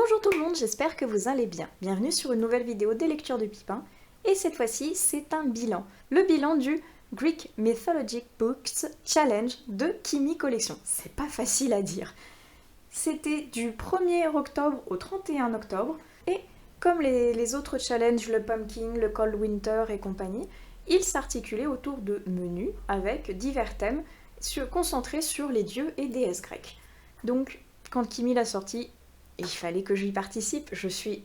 Bonjour tout le monde, j'espère que vous allez bien. Bienvenue sur une nouvelle vidéo des lectures de Pipin. Et cette fois-ci, c'est un bilan. Le bilan du Greek Mythologic Books Challenge de Kimi Collection. C'est pas facile à dire. C'était du 1er octobre au 31 octobre. Et comme les autres challenges, le Pumpkin, le Cold Winter et compagnie, ils s'articulaient autour de menus avec divers thèmes concentrés sur les dieux et déesses grecques. Donc, quand Kimi l'a sorti, il fallait que j'y participe. Je suis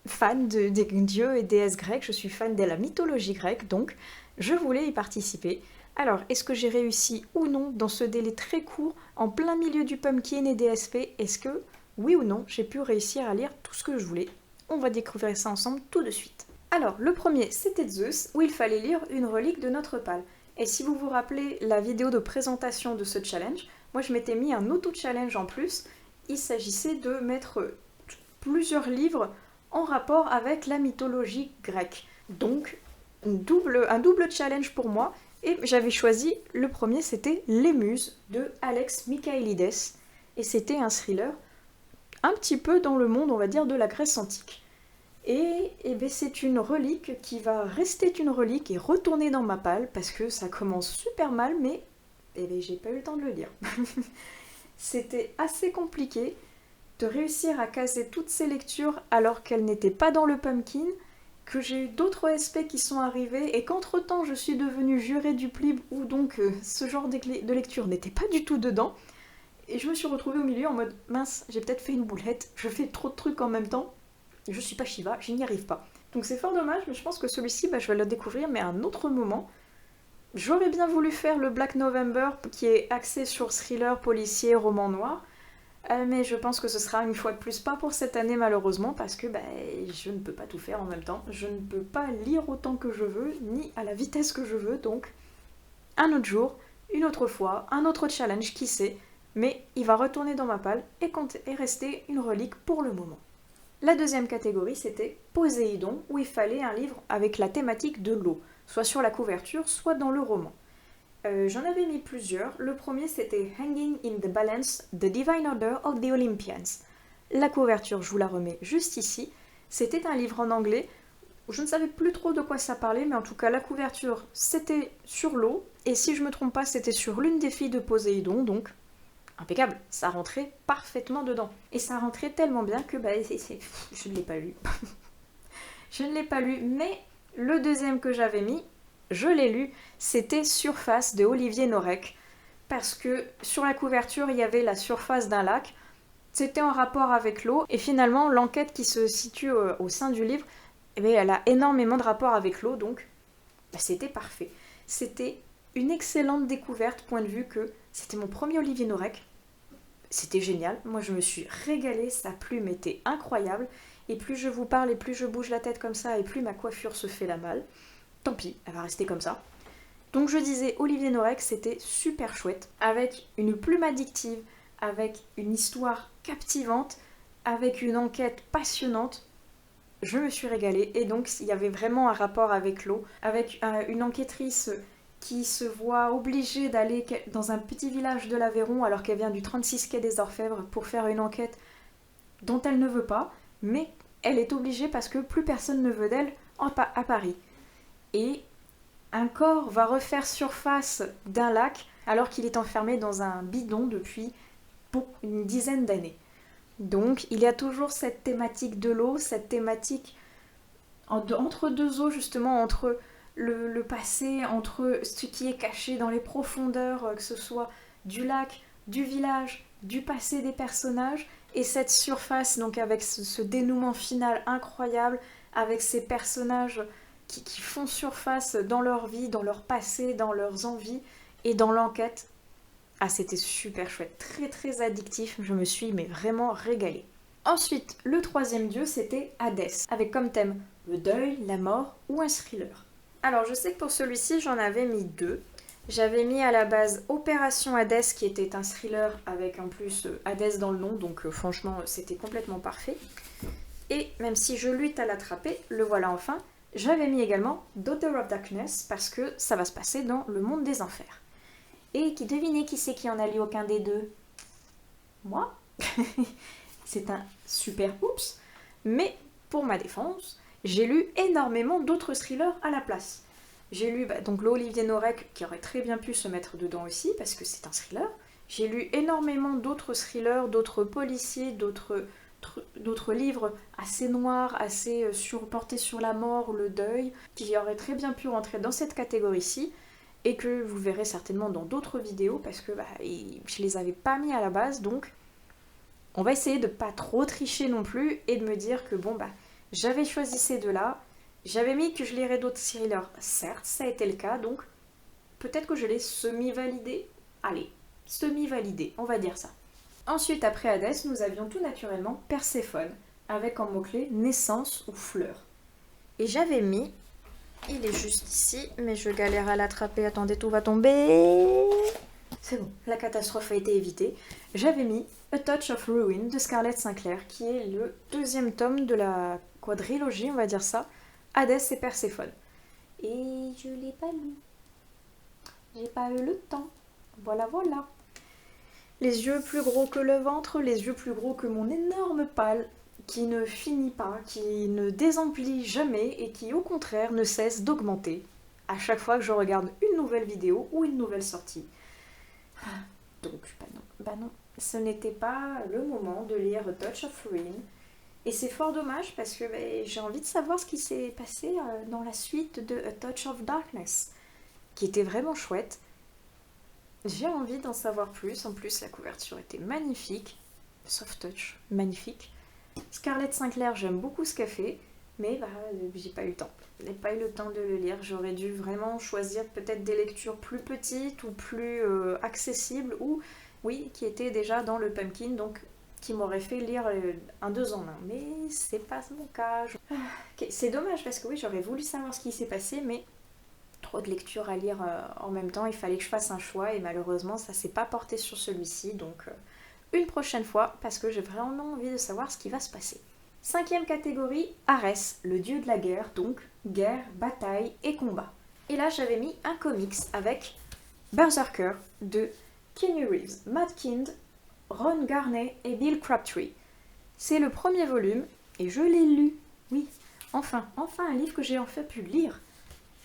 fan des dieux et déesses grecques, je suis fan de la mythologie grecque, donc je voulais y participer. Alors, est-ce que j'ai réussi ou non dans ce délai très court, en plein milieu du Pumpkin et des SP? Est-ce que, oui ou non, j'ai pu réussir à lire tout ce que je voulais? On va découvrir ça ensemble tout de suite. Alors, le premier, c'était Zeus, où il fallait lire une relique de notre Pal. Et si vous vous rappelez la vidéo de présentation de ce challenge, moi je m'étais mis un auto-challenge en plus. Il s'agissait de mettre plusieurs livres en rapport avec la mythologie grecque. Donc, un double challenge pour moi. Et j'avais choisi, le premier, c'était Les Muses de Alex Michaelides. Et c'était un thriller un petit peu dans le monde, on va dire, de la Grèce antique. Et c'est une relique qui va rester une relique et retourner dans ma palle, parce que ça commence super mal, mais j'ai pas eu le temps de le lire. C'était assez compliqué de réussir à caser toutes ces lectures alors qu'elles n'étaient pas dans le Pumpkin, que j'ai eu d'autres SP qui sont arrivés et qu'entre-temps je suis devenue jurée du PLIB où donc ce genre de lecture n'était pas du tout dedans. Et je me suis retrouvée au milieu en mode mince, j'ai peut-être fait une boulette, je fais trop de trucs en même temps, je suis pas Shiva, je n'y arrive pas. Donc c'est fort dommage, mais je pense que celui-ci, je vais le découvrir mais à un autre moment. J'aurais bien voulu faire le Black November qui est axé sur thriller, policier, roman noir, mais je pense que ce sera une fois de plus pas pour cette année malheureusement parce que je ne peux pas tout faire en même temps, je ne peux pas lire autant que je veux, ni à la vitesse que je veux, donc un autre jour, une autre fois, un autre challenge, qui sait, mais il va retourner dans ma palle et rester une relique pour le moment. La deuxième catégorie c'était Poséidon, où il fallait un livre avec la thématique de l'eau, soit sur la couverture, soit dans le roman. J'en avais mis plusieurs. Le premier c'était Hanging in the Balance, The Divine Order of the Olympians. La couverture, je vous la remets juste ici. C'était un livre en anglais où je ne savais plus trop de quoi ça parlait, mais en tout cas la couverture c'était sur l'eau, et si je me trompe pas c'était sur l'une des filles de Poséidon, donc impeccable, ça rentrait parfaitement dedans. Et ça rentrait tellement bien que je ne l'ai pas lu. Je ne l'ai pas lu, mais le deuxième que j'avais mis, je l'ai lu, c'était Surface de Olivier Norek, parce que sur la couverture il y avait la surface d'un lac, c'était en rapport avec l'eau, et finalement l'enquête qui se situe au sein du livre, elle a énormément de rapport avec l'eau, donc c'était parfait. C'était une excellente découverte, point de vue que c'était mon premier Olivier Norek. C'était génial, moi je me suis régalée, sa plume était incroyable, et plus je vous parle et plus je bouge la tête comme ça, et plus ma coiffure se fait la malle. Tant pis, elle va rester comme ça. Donc je disais, Olivier Norek, c'était super chouette, avec une plume addictive, avec une histoire captivante, avec une enquête passionnante. Je me suis régalée, et donc il y avait vraiment un rapport avec l'eau, avec une enquêtrice qui se voit obligée d'aller dans un petit village de l'Aveyron alors qu'elle vient du 36 quai des Orfèvres pour faire une enquête dont elle ne veut pas, mais elle est obligée parce que plus personne ne veut d'elle à Paris. Et un corps va refaire surface d'un lac alors qu'il est enfermé dans un bidon depuis une dizaine d'années. Donc il y a toujours cette thématique de l'eau, cette thématique entre deux eaux justement, entre le passé, entre ce qui est caché dans les profondeurs, que ce soit du lac, du village, du passé des personnages, et cette surface donc avec ce dénouement final incroyable, avec ces personnages qui font surface dans leur vie, dans leur passé, dans leurs envies et dans l'enquête. Ah, c'était super chouette, très très addictif, je me suis vraiment régalée. Ensuite, le troisième dieu, c'était Hadès, avec comme thème le deuil, la mort ou un thriller. Alors, je sais que pour celui-ci, j'en avais mis deux. J'avais mis à la base Opération Hadès, qui était un thriller avec en plus Hadès dans le nom, donc franchement, c'était complètement parfait. Et même si je lutte à l'attraper, le voilà enfin, j'avais mis également Daughter of Darkness, parce que ça va se passer dans le monde des enfers. Et devinez qui c'est qui en a lu aucun des deux? Moi. c'est un super oups, mais pour ma défense, j'ai lu énormément d'autres thrillers à la place. J'ai lu donc le Olivier Norek, qui aurait très bien pu se mettre dedans aussi, parce que c'est un thriller. J'ai lu énormément d'autres thrillers, d'autres policiers, d'autres livres assez noirs, assez portés sur la mort, le deuil, qui auraient très bien pu rentrer dans cette catégorie-ci, et que vous verrez certainement dans d'autres vidéos, parce que je les avais pas mis à la base, donc on va essayer de pas trop tricher non plus, et de me dire que j'avais choisi ces deux-là, j'avais mis que je lirais d'autres thrillers, certes, ça a été le cas, donc peut-être que je l'ai semi-validé. Allez, semi-validé, on va dire ça. Ensuite, après Hadès, nous avions tout naturellement Perséphone, avec en mot-clé naissance ou fleur. Et j'avais mis, il est juste ici, mais je galère à l'attraper, attendez, tout va tomber. C'est bon, la catastrophe a été évitée. J'avais mis A Touch of Ruin de Scarlett Sinclair, qui est le deuxième tome de la quadrilogie, on va dire ça, Hadès et Perséphone. Et je l'ai pas lu. J'ai pas eu le temps. Voilà. Les yeux plus gros que le ventre, les yeux plus gros que mon énorme pâle, qui ne finit pas, qui ne désemplit jamais et qui au contraire ne cesse d'augmenter à chaque fois que je regarde une nouvelle vidéo ou une nouvelle sortie. Donc, non, ce n'était pas le moment de lire A Touch of Ruin. Et c'est fort dommage parce que j'ai envie de savoir ce qui s'est passé dans la suite de A Touch of Darkness, qui était vraiment chouette. J'ai envie d'en savoir plus. En plus, la couverture était magnifique. Soft touch, magnifique. Scarlett Sinclair, j'aime beaucoup ce qu'elle fait, mais j'ai pas eu le temps. J'ai pas eu le temps de le lire. J'aurais dû vraiment choisir peut-être des lectures plus petites ou plus accessibles, ou, oui, qui étaient déjà dans le Pumpkin, donc qui m'aurait fait lire un 2 en 1. Mais c'est pas mon cas. Okay, c'est dommage parce que oui, j'aurais voulu savoir ce qui s'est passé, mais trop de lectures à lire en même temps, il fallait que je fasse un choix et malheureusement ça s'est pas porté sur celui-ci, donc une prochaine fois parce que j'ai vraiment envie de savoir ce qui va se passer. 5e catégorie, Arès, le dieu de la guerre, donc guerre, bataille et combat. Et là j'avais mis un comics avec Berserker de Keanu Reeves, Matt Kind, Ron Garney et Bill Crabtree. C'est le premier volume et je l'ai lu, oui, enfin un livre que j'ai enfin pu lire.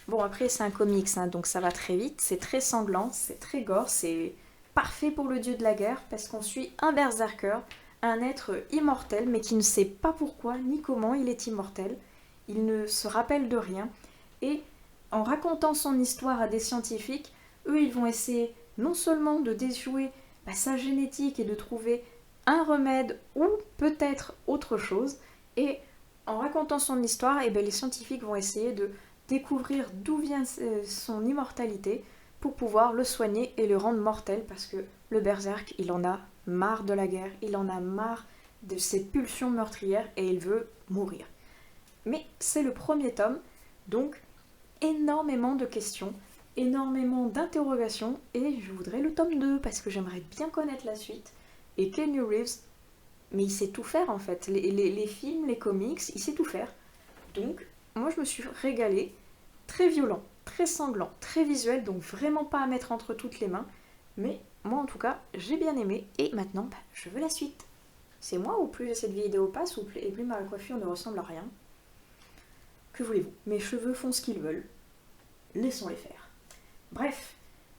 Bon, après, c'est un comics, hein, donc ça va très vite, c'est très sanglant, c'est très gore, c'est parfait pour le dieu de la guerre, parce qu'on suit un berserker, un être immortel, mais qui ne sait pas pourquoi ni comment il est immortel, il ne se rappelle de rien, et en racontant son histoire à des scientifiques, eux, ils vont essayer non seulement de déjouer sa génétique et de trouver un remède ou peut-être autre chose, et en racontant son histoire, les scientifiques vont essayer de découvrir d'où vient son immortalité pour pouvoir le soigner et le rendre mortel, parce que le berserk, il en a marre de la guerre, il en a marre de ses pulsions meurtrières et il veut mourir. Mais c'est le premier tome, donc énormément de questions, énormément d'interrogations, et je voudrais le tome 2 parce que j'aimerais bien connaître la suite. Et Keanu Reeves, mais il sait tout faire en fait, les films, les comics, il sait tout faire. Donc moi je me suis régalée, très violent, très sanglant, très visuel, donc vraiment pas à mettre entre toutes les mains, mais moi en tout cas j'ai bien aimé, et maintenant je veux la suite. C'est moi, ou plus cette vidéo passe, et plus ma coiffure ne ressemble à rien. Que voulez-vous, mes cheveux font ce qu'ils veulent, laissons-les faire. Bref,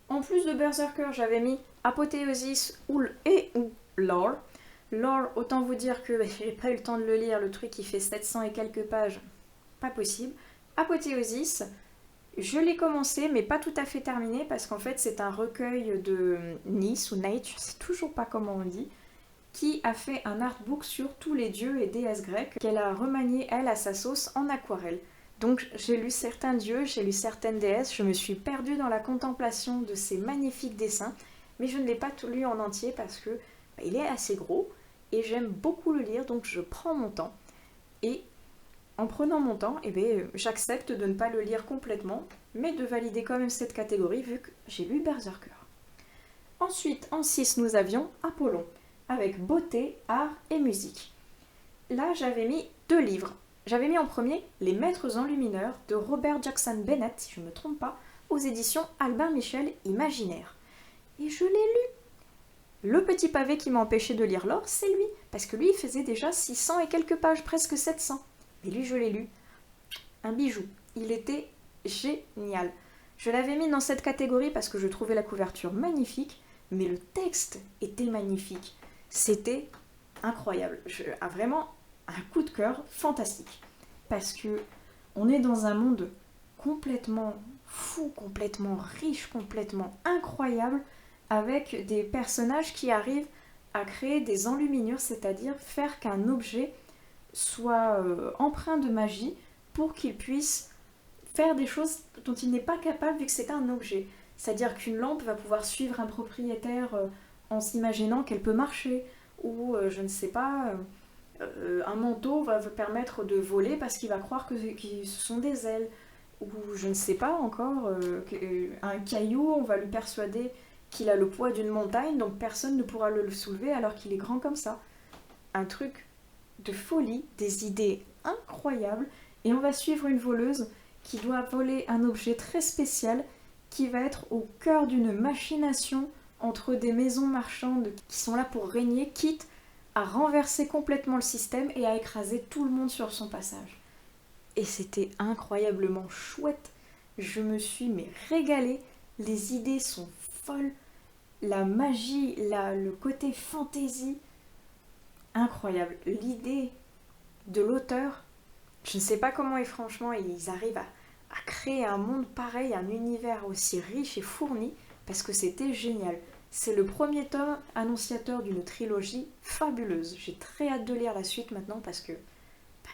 en plus de Berserker, j'avais mis Apothéosis ou Lore. Lore, autant vous dire que j'ai pas eu le temps de le lire, le truc qui fait 700 et quelques pages, pas possible. Apothéosis, je l'ai commencé mais pas tout à fait terminé parce qu'en fait c'est un recueil de Nice ou Nate, je sais toujours pas comment on dit, qui a fait un artbook sur tous les dieux et déesses grecques qu'elle a remanié elle à sa sauce en aquarelle. Donc j'ai lu certains dieux, j'ai lu certaines déesses, je me suis perdue dans la contemplation de ces magnifiques dessins, mais je ne l'ai pas tout lu en entier parce que il est assez gros et j'aime beaucoup le lire, donc je prends mon temps. Et en prenant mon temps, j'accepte de ne pas le lire complètement, mais de valider quand même cette catégorie vu que j'ai lu Berserker. Ensuite, en 6, nous avions Apollon, avec beauté, art et musique. Là, j'avais mis 2 livres. J'avais mis en premier Les Maîtres Enlumineurs de Robert Jackson Bennett, si je ne me trompe pas, aux éditions Albin Michel Imaginaire. Et je l'ai lu. Le petit pavé qui m'a empêché de lire l'or, c'est lui, parce que lui, il faisait déjà 600 et quelques pages, presque 700. Et lui, je l'ai lu. Un bijou. Il était génial. Je l'avais mis dans cette catégorie parce que je trouvais la couverture magnifique, mais le texte était magnifique. C'était incroyable. Vraiment un coup de cœur fantastique. Parce que on est dans un monde complètement fou, complètement riche, complètement incroyable, avec des personnages qui arrivent à créer des enluminures, c'est-à-dire faire qu'un objet soit empreint de magie pour qu'il puisse faire des choses dont il n'est pas capable vu que c'est un objet. C'est-à-dire qu'une lampe va pouvoir suivre un propriétaire en s'imaginant qu'elle peut marcher, ou je ne sais pas, un manteau va permettre de voler parce qu'il va croire que ce sont des ailes, ou je ne sais pas encore, un caillou, on va lui persuader qu'il a le poids d'une montagne, donc personne ne pourra le soulever alors qu'il est grand comme ça. Un truc de folie, des idées incroyables, et on va suivre une voleuse qui doit voler un objet très spécial qui va être au cœur d'une machination entre des maisons marchandes qui sont là pour régner, quitte à renverser complètement le système et à écraser tout le monde sur son passage. Et c'était incroyablement chouette. Je me suis régalée. Les idées sont folles. La magie, le côté fantaisie, incroyable. L'idée de l'auteur, je ne sais pas comment et franchement ils arrivent à créer un monde pareil, un univers aussi riche et fourni, parce que c'était génial. C'est le premier tome annonciateur d'une trilogie fabuleuse. J'ai très hâte de lire la suite maintenant parce que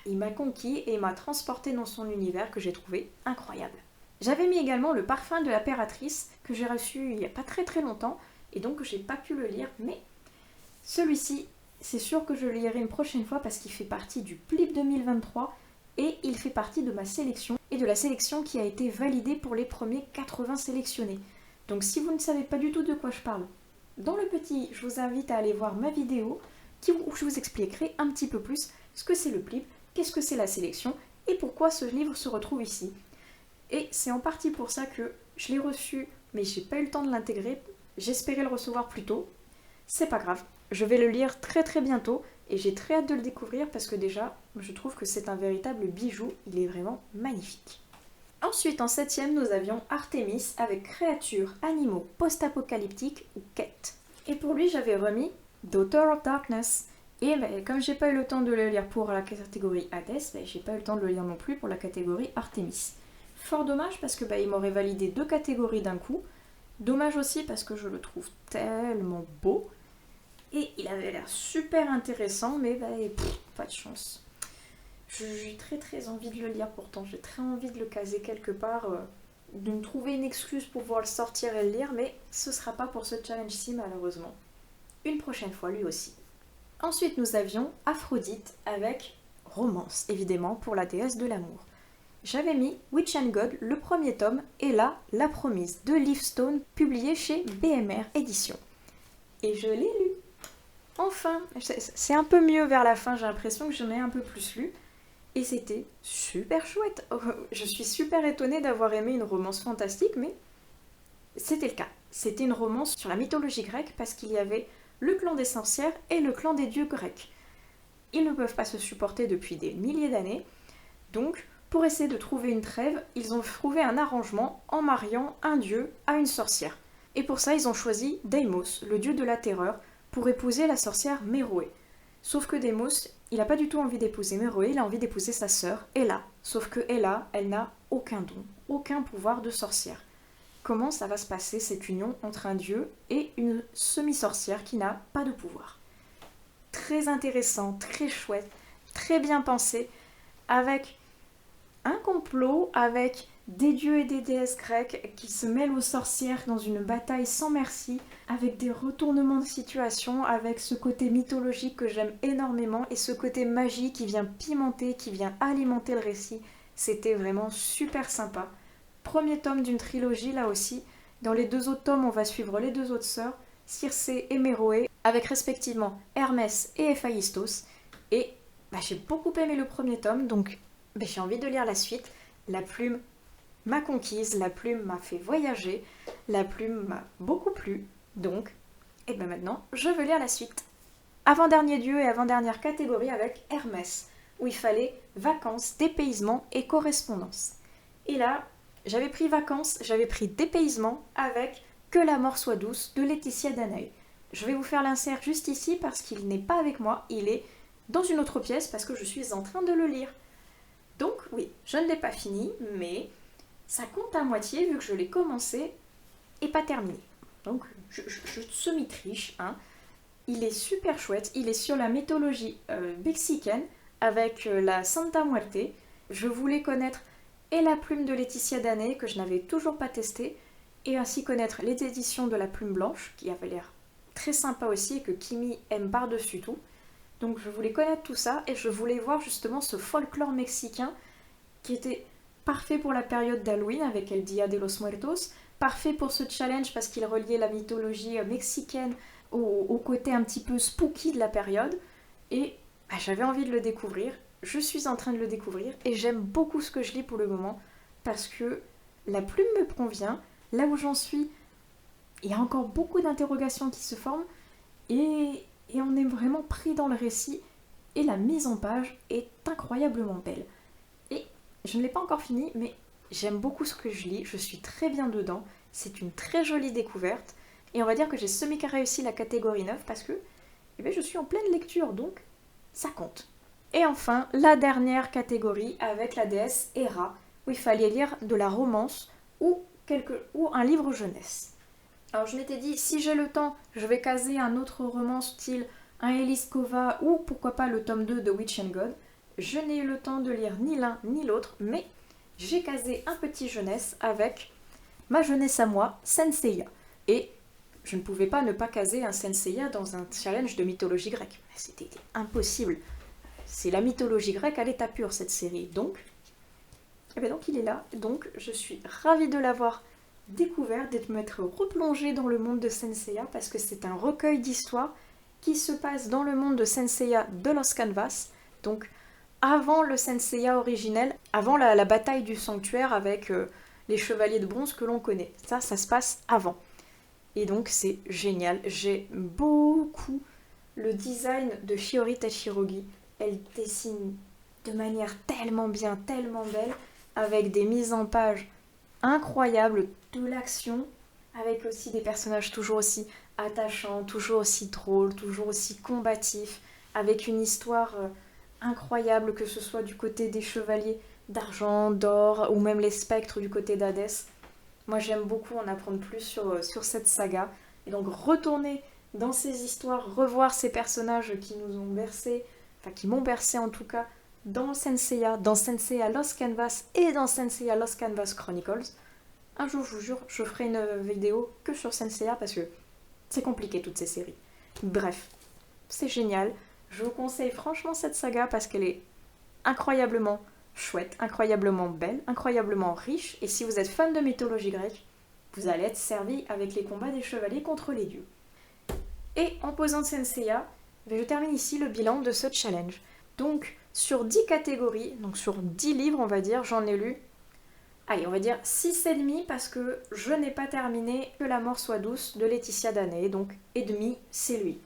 il m'a conquis et m'a transporté dans son univers que j'ai trouvé incroyable. J'avais mis également Le Parfum de l'impératrice que j'ai reçu il n'y a pas très très longtemps et donc j'ai pas pu le lire, mais celui-ci, c'est sûr que je le lirai une prochaine fois parce qu'il fait partie du PLIB 2023 et il fait partie de ma sélection et de la sélection qui a été validée pour les premiers 80 sélectionnés. Donc si vous ne savez pas du tout de quoi je parle, dans le petit, je vous invite à aller voir ma vidéo où je vous expliquerai un petit peu plus ce que c'est le PLIB, qu'est-ce que c'est la sélection et pourquoi ce livre se retrouve ici. Et c'est en partie pour ça que je l'ai reçu, mais j'ai pas eu le temps de l'intégrer. J'espérais le recevoir plus tôt. C'est pas grave, je vais le lire très très bientôt et j'ai très hâte de le découvrir parce que déjà, je trouve que c'est un véritable bijou, il est vraiment magnifique. Ensuite, en 7ème, nous avions Artemis avec créatures, animaux, post-apocalyptiques ou quêtes. Et pour lui, j'avais remis Daughter of Darkness. Et comme j'ai pas eu le temps de le lire pour la catégorie Hades, j'ai pas eu le temps de le lire non plus pour la catégorie Artemis. Fort dommage parce que il m'aurait validé 2 catégories d'un coup. Dommage aussi parce que je le trouve tellement beau. Et il avait l'air super intéressant, mais pas de chance. J'ai très très envie de le lire pourtant, j'ai très envie de le caser quelque part, de me trouver une excuse pour pouvoir le sortir et le lire, mais ce sera pas pour ce challenge-ci malheureusement. Une prochaine fois lui aussi. Ensuite nous avions Aphrodite avec romance, évidemment pour la déesse de l'amour. J'avais mis Witch and God, le premier tome, et là, La Promise de Livestone, publié chez BMR Éditions. Et je l'ai lu. Enfin, c'est un peu mieux vers la fin, j'ai l'impression que j'en ai un peu plus lu. Et c'était super chouette. Je suis super étonnée d'avoir aimé une romance fantastique, mais c'était le cas. C'était une romance sur la mythologie grecque parce qu'il y avait le clan des sorcières et le clan des dieux grecs. Ils ne peuvent pas se supporter depuis des milliers d'années, donc pour essayer de trouver une trêve, ils ont trouvé un arrangement en mariant un dieu à une sorcière. Et pour ça, ils ont choisi Deimos, le dieu de la terreur, pour épouser la sorcière Méroé. Sauf que Deimos, il n'a pas du tout envie d'épouser Méroé, il a envie d'épouser sa sœur, Hela. Sauf que Hela, elle n'a aucun don, aucun pouvoir de sorcière. Comment ça va se passer cette union entre un dieu et une semi-sorcière qui n'a pas de pouvoir? Très intéressant, très chouette, très bien pensé, avec un complot, avec des dieux et des déesses grecques qui se mêlent aux sorcières dans une bataille sans merci, avec des retournements de situation, avec ce côté mythologique que j'aime énormément et ce côté magie qui vient pimenter, qui vient alimenter le récit. C'était vraiment super sympa. Premier tome d'une trilogie là aussi. Dans les 2 autres tomes, on va suivre les 2 autres sœurs, Circé et Méroé, avec respectivement Hermès et Héphaïstos. Et j'ai beaucoup aimé le premier tome, donc j'ai envie de lire la suite. La plume m'a conquise, la plume m'a fait voyager, la plume m'a beaucoup plu, donc Et bien maintenant, je veux lire la suite. Avant-dernier lieu et avant-dernière catégorie avec Hermès, où il fallait vacances, dépaysement et correspondance. Et là, j'avais pris vacances, j'avais pris dépaysement avec Que la mort soit douce de Laetitia Danae. Je vais vous faire l'insert juste ici parce qu'il n'est pas avec moi, il est dans une autre pièce parce que je suis en train de le lire. Donc oui, je ne l'ai pas fini, mais ça compte à moitié vu que je l'ai commencé et pas terminé. Donc je semi-triche, hein. Il est super chouette, il est sur la mythologie mexicaine avec la Santa Muerte. Je voulais connaître et la plume de Laetitia Danae que je n'avais toujours pas testée, et ainsi connaître les éditions de la plume blanche qui avait l'air très sympa aussi et que Kimi aime par-dessus tout. Donc je voulais connaître tout ça et je voulais voir justement ce folklore mexicain qui était parfait pour la période d'Halloween avec El Dia de los Muertos, parfait pour ce challenge parce qu'il reliait la mythologie mexicaine au côté un petit peu spooky de la période, et j'avais envie de le découvrir, je suis en train de le découvrir et j'aime beaucoup ce que je lis pour le moment parce que la plume me convient, là où j'en suis, il y a encore beaucoup d'interrogations qui se forment et on est vraiment pris dans le récit et la mise en page est incroyablement belle. Et je ne l'ai pas encore fini, mais j'aime beaucoup ce que je lis, je suis très bien dedans, c'est une très jolie découverte. Et on va dire que j'ai semi-réussi la catégorie 9 parce que je suis en pleine lecture, donc ça compte. Et enfin, la dernière catégorie avec la déesse Héra, où il fallait lire de la romance ou un livre jeunesse. Alors je m'étais dit, si j'ai le temps, je vais caser un autre roman style un Eliskova ou pourquoi pas le tome 2 de Witch and God. Je n'ai eu le temps de lire ni l'un ni l'autre, mais j'ai casé un petit jeunesse avec ma jeunesse à moi, Senseiya. Et je ne pouvais pas ne pas caser un Senseiya dans un challenge de mythologie grecque. C'était impossible. C'est la mythologie grecque à l'état pur, cette série. Donc il est là. Donc je suis ravie de l'avoir découvert, d'être m'être replongée dans le monde de Senseiya parce que c'est un recueil d'histoires qui se passe dans le monde de Senseiya de Los Canvas. Donc avant le Senseiya originel, avant la bataille du sanctuaire avec les chevaliers de bronze que l'on connaît. Ça se passe avant. Et donc c'est génial. J'aime beaucoup le design de Shiori Tachirogi. Elle dessine de manière tellement bien, tellement belle, avec des mises en page incroyables, de l'action, avec aussi des personnages toujours aussi attachants, toujours aussi drôles, toujours aussi combatifs, avec une histoire incroyable, que ce soit du côté des chevaliers d'argent, d'or, ou même les spectres du côté d'Hadès. Moi j'aime beaucoup en apprendre plus sur cette saga, et donc retourner dans ces histoires, revoir ces personnages qui nous ont bercés, enfin qui m'ont bercé en tout cas, dans Senseiya Lost Canvas et dans Senseiya Lost Canvas Chronicles. Un jour, je vous jure, je ferai une vidéo que sur Senseiya parce que c'est compliqué toutes ces séries. Bref, c'est génial. Je vous conseille franchement cette saga parce qu'elle est incroyablement chouette, incroyablement belle, incroyablement riche. Et si vous êtes fan de mythologie grecque, vous allez être servi avec les combats des chevaliers contre les dieux. Et en posant Senseiya, je termine ici le bilan de ce challenge. Donc, sur 10 catégories, donc sur 10 livres, on va dire, j'en ai lu, allez, on va dire 6,5 parce que je n'ai pas terminé Que la mort soit douce de Laetitia Danae, donc et demi, c'est lui.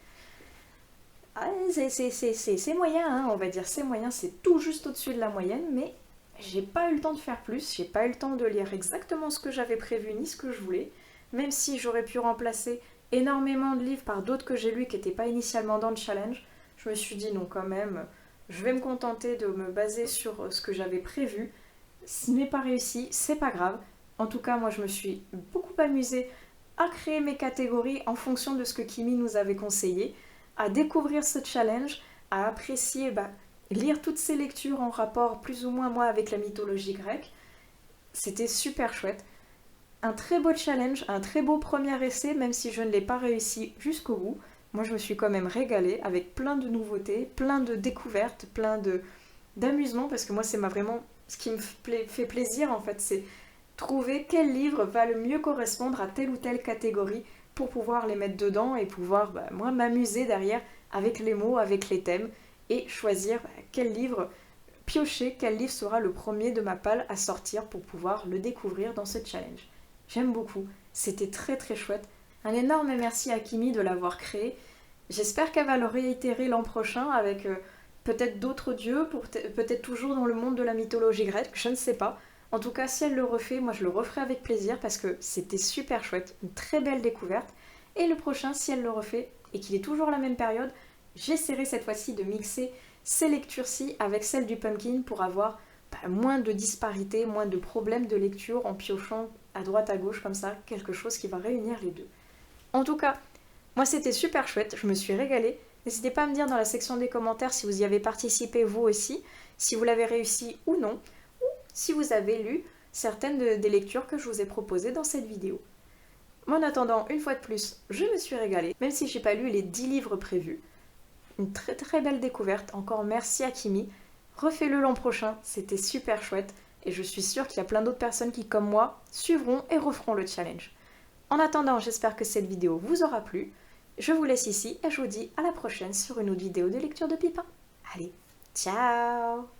C'est moyen, hein, on va dire, c'est moyen, c'est tout juste au-dessus de la moyenne, mais j'ai pas eu le temps de faire plus, j'ai pas eu le temps de lire exactement ce que j'avais prévu ni ce que je voulais, même si j'aurais pu remplacer énormément de livres par d'autres que j'ai lus qui n'étaient pas initialement dans le challenge, je me suis dit non quand même, je vais me contenter de me baser sur ce que j'avais prévu. Ce n'est pas réussi, c'est pas grave. En tout cas, moi je me suis beaucoup amusée à créer mes catégories en fonction de ce que Kimi nous avait conseillé, à découvrir ce challenge, à apprécier, lire toutes ces lectures en rapport plus ou moins moi avec la mythologie grecque. C'était super chouette. Un très beau challenge, un très beau premier essai, même si je ne l'ai pas réussi jusqu'au bout. Moi je me suis quand même régalée avec plein de nouveautés, plein de découvertes, plein d'amusement, parce que moi c'est vraiment ce qui me fait plaisir en fait, c'est trouver quel livre va le mieux correspondre à telle ou telle catégorie pour pouvoir les mettre dedans et pouvoir moi m'amuser derrière avec les mots, avec les thèmes et choisir quel livre piocher, quel livre sera le premier de ma palle à sortir pour pouvoir le découvrir dans ce challenge. J'aime beaucoup, c'était très très chouette. Un énorme merci à Kimi de l'avoir créé. J'espère qu'elle va le réitérer l'an prochain avec peut-être d'autres dieux, peut-être toujours dans le monde de la mythologie grecque, je ne sais pas. En tout cas, si elle le refait, moi je le referai avec plaisir parce que c'était super chouette, une très belle découverte. Et le prochain, si elle le refait et qu'il est toujours la même période, j'essaierai cette fois-ci de mixer ces lectures-ci avec celles du pumpkin pour avoir moins de disparités, moins de problèmes de lecture en piochant à droite à gauche comme ça, quelque chose qui va réunir les deux. En tout cas, moi c'était super chouette, je me suis régalée. N'hésitez pas à me dire dans la section des commentaires si vous y avez participé vous aussi, si vous l'avez réussi ou non, ou si vous avez lu certaines des lectures que je vous ai proposées dans cette vidéo. Moi, en attendant, une fois de plus, je me suis régalée, même si j'ai pas lu les 10 livres prévus. Une très très belle découverte, encore merci à Kimi. Refais-le l'an prochain, c'était super chouette, et je suis sûre qu'il y a plein d'autres personnes qui, comme moi, suivront et referont le challenge. En attendant, j'espère que cette vidéo vous aura plu. Je vous laisse ici et je vous dis à la prochaine sur une autre vidéo de lecture de Pipin. Allez, ciao!